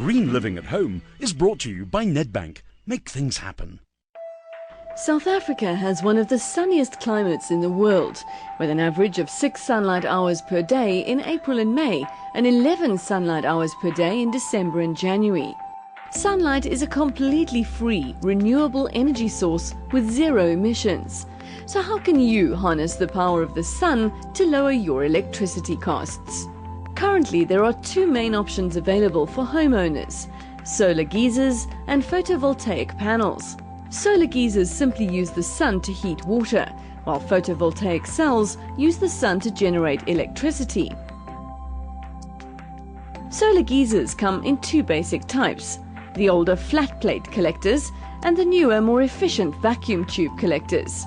Green Living at Home is brought to you by Nedbank. Make things happen. South Africa has one of the sunniest climates in the world, with an average of 6 sunlight hours per day in April and May, and 11 sunlight hours per day in December and January. Sunlight is a completely free, renewable energy source with zero emissions. So how can you harness the power of the sun to lower your electricity costs? Currently, there are 2 main options available for homeowners: solar geysers and photovoltaic panels. Solar geysers simply use the sun to heat water, while photovoltaic cells use the sun to generate electricity. Solar geysers come in 2 basic types: the older flat plate collectors and the newer, more efficient vacuum tube collectors.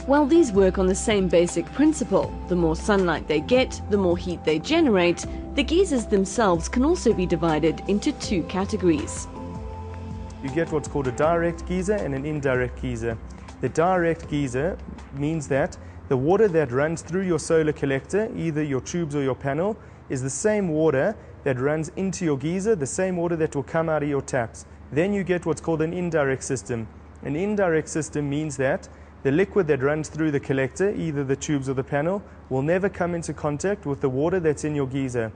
While these work on the same basic principle, the more sunlight they get, the more heat they generate, the geysers themselves can also be divided into 2 categories. You get what's called a direct geyser and an indirect geyser. The direct geyser means that the water that runs through your solar collector, either your tubes or your panel, is the same water that runs into your geyser, the same water that will come out of your taps. Then you get what's called an indirect system. An indirect system means that the liquid that runs through the collector, either the tubes or the panel, will never come into contact with the water that's in your geyser.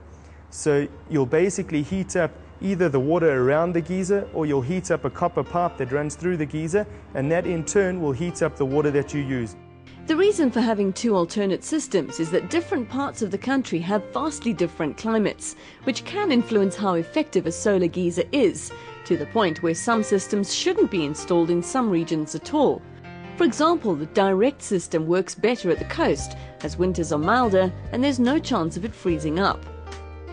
So you'll basically heat up either the water around the geyser, or you'll heat up a copper pipe that runs through the geyser, and that in turn will heat up the water that you use. The reason for having 2 alternate systems is that different parts of the country have vastly different climates, which can influence how effective a solar geyser is, to the point where some systems shouldn't be installed in some regions at all. For example, the direct system works better at the coast, as winters are milder and there's no chance of it freezing up.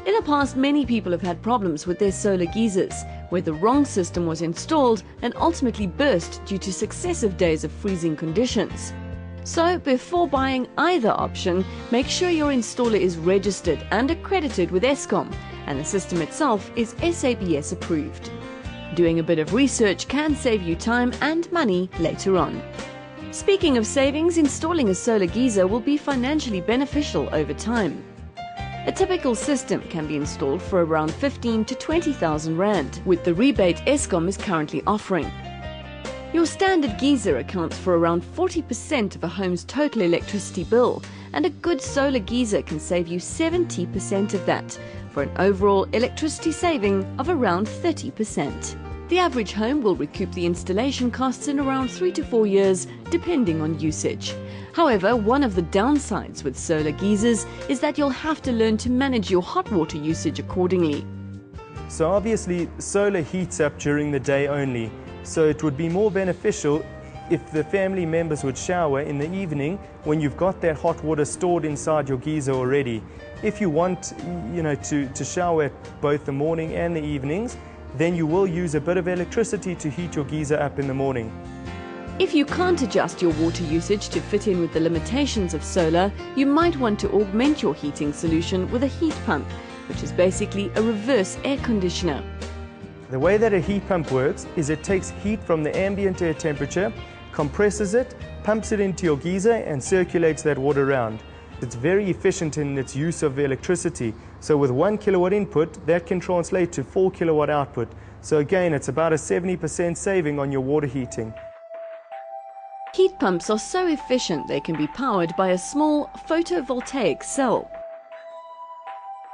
In the past, many people have had problems with their solar geysers, where the wrong system was installed and ultimately burst due to successive days of freezing conditions. So, before buying either option, make sure your installer is registered and accredited with Eskom, and the system itself is SABS approved. Doing a bit of research can save you time and money later on. Speaking of savings, installing a solar geyser will be financially beneficial over time. A typical system can be installed for around 15 to 20,000 rand, with the rebate Eskom is currently offering. Your standard geyser accounts for around 40% of a home's total electricity bill, and a good solar geyser can save you 70% of that, for an overall electricity saving of around 30%. The average home will recoup the installation costs in around 3 to 4 years, depending on usage. However, one of the downsides with solar geysers is that you'll have to learn to manage your hot water usage accordingly. So obviously, solar heats up during the day only, so it would be more beneficial if the family members would shower in the evening when you've got that hot water stored inside your geyser already. If you want, to shower both the morning and the evenings, then you will use a bit of electricity to heat your geyser up in the morning. If you can't adjust your water usage to fit in with the limitations of solar, you might want to augment your heating solution with a heat pump, which is basically a reverse air conditioner. The way that a heat pump works is it takes heat from the ambient air temperature, compresses it, pumps it into your geyser and circulates that water around. It's very efficient in its use of electricity. So with 1 kilowatt input, that can translate to 4 kilowatt output. So again, it's about a 70% saving on your water heating. Heat pumps are so efficient they can be powered by a small photovoltaic cell.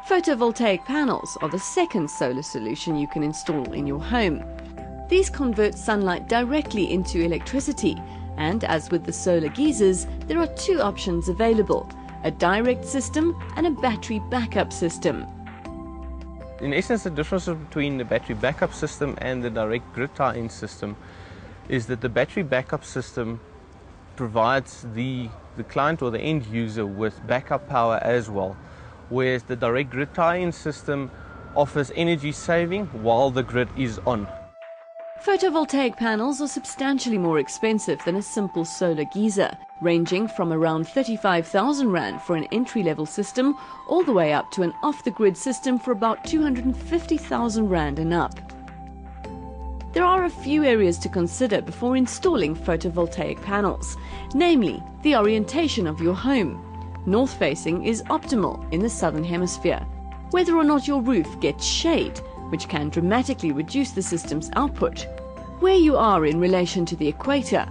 Photovoltaic panels are the second solar solution you can install in your home. These convert sunlight directly into electricity, and as with the solar geysers, there are 2 options available: a direct system and a battery backup system. In essence, the difference between the battery backup system and the direct grid tie-in system is that the battery backup system provides the client or the end user with backup power as well, whereas the direct grid tie-in system offers energy saving while the grid is on. Photovoltaic panels are substantially more expensive than a simple solar geyser, ranging from around 35,000 rand for an entry-level system all the way up to an off-the-grid system for about 250,000 rand and up. There are a few areas to consider before installing photovoltaic panels, namely the orientation of your home. North-facing is optimal in the southern hemisphere. whether or not your roof gets shade, which can dramatically reduce the system's output, where you are in relation to the equator.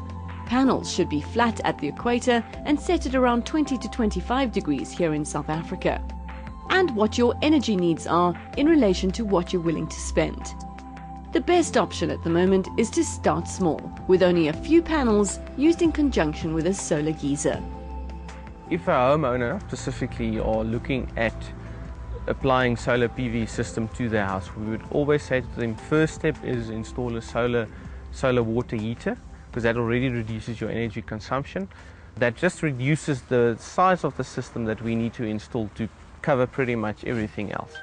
Panels should be flat at the equator and set at around 20 to 25 degrees here in South Africa, and what your energy needs are in relation to what you're willing to spend. The best option at the moment is to start small, with only a few panels used in conjunction with a solar geyser. If a homeowner specifically are looking at applying solar PV system to their house, we would always say to them, first step is install a solar water heater, because that already reduces your energy consumption. That just reduces the size of the system that we need to install to cover pretty much everything else.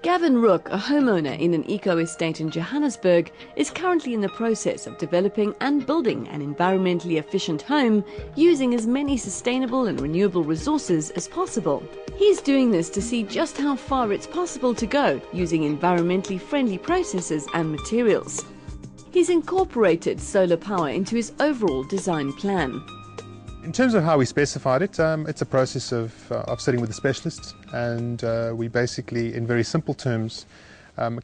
Gavin Rooke, a homeowner in an eco-estate in Johannesburg, is currently in the process of developing and building an environmentally efficient home using as many sustainable and renewable resources as possible. He's doing this to see just how far it's possible to go using environmentally friendly processes and materials. He's incorporated solar power into his overall design plan. In terms of how we specified it, it's a process of sitting with the specialists, and we basically, in very simple terms,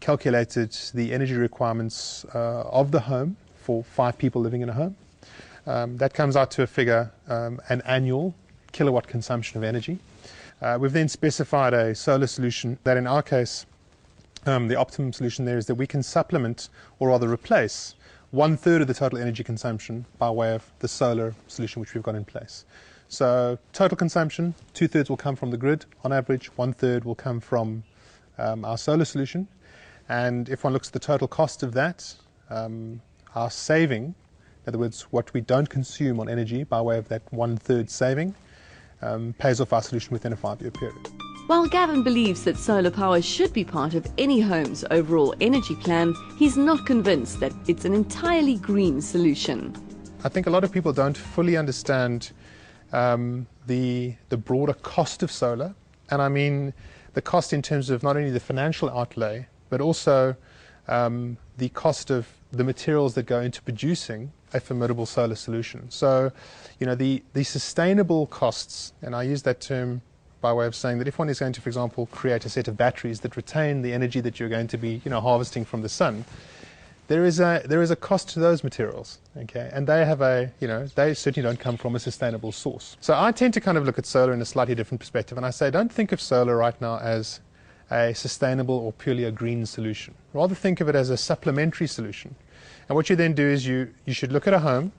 calculated the energy requirements of the home for 5 people living in a home. That comes out to a figure, an annual kilowatt consumption of energy. We've then specified a solar solution that, in our case, the optimum solution there is that we can supplement, or rather replace, 1/3 of the total energy consumption by way of the solar solution which we've got in place. So total consumption, 2/3 will come from the grid on average, 1/3 will come from our solar solution. And if one looks at the total cost of that, our saving, in other words, what we don't consume on energy by way of that 1/3 saving, pays off our solution within a 5-year period. While Gavin believes that solar power should be part of any home's overall energy plan, he's not convinced that it's an entirely green solution. I think a lot of people don't fully understand the broader cost of solar, and I mean the cost in terms of not only the financial outlay, but also the cost of the materials that go into producing a formidable solar solution. So, the sustainable costs, and I use that term by way of saying that if one is going to, for example, create a set of batteries that retain the energy that you're going to be, harvesting from the sun, there is a cost to those materials, okay? And they have they certainly don't come from a sustainable source. So I tend to kind of look at solar in a slightly different perspective, and I say don't think of solar right now as a sustainable or purely a green solution. Rather think of it as a supplementary solution. And what you then do is you should look at a home,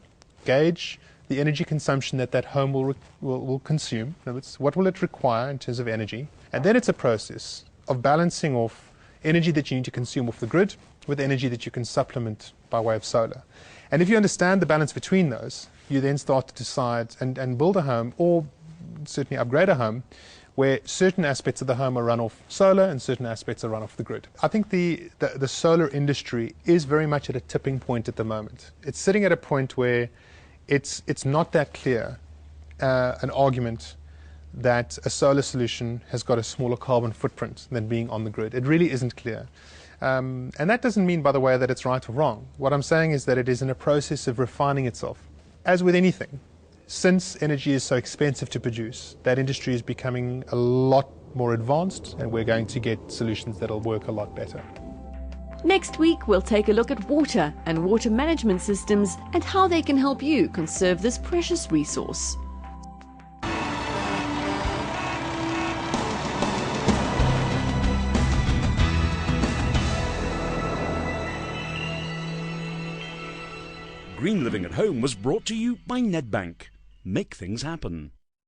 gauge the energy consumption that home will consume. In other words, what will it require in terms of energy? And then it's a process of balancing off energy that you need to consume off the grid with energy that you can supplement by way of solar. And if you understand the balance between those, you then start to decide and build a home, or certainly upgrade a home, where certain aspects of the home are run off solar and certain aspects are run off the grid. I think the solar industry is very much at a tipping point at the moment. It's sitting at a point where it's not that clear an argument that a solar solution has got a smaller carbon footprint than being on the grid. It really isn't clear. And that doesn't mean, by the way, that it's right or wrong. What I'm saying is that it is in a process of refining itself. As with anything, since energy is so expensive to produce, that industry is becoming a lot more advanced, and we're going to get solutions that'll work a lot better. Next week, we'll take a look at water and water management systems and how they can help you conserve this precious resource. Green Living at Home was brought to you by Nedbank. Make things happen.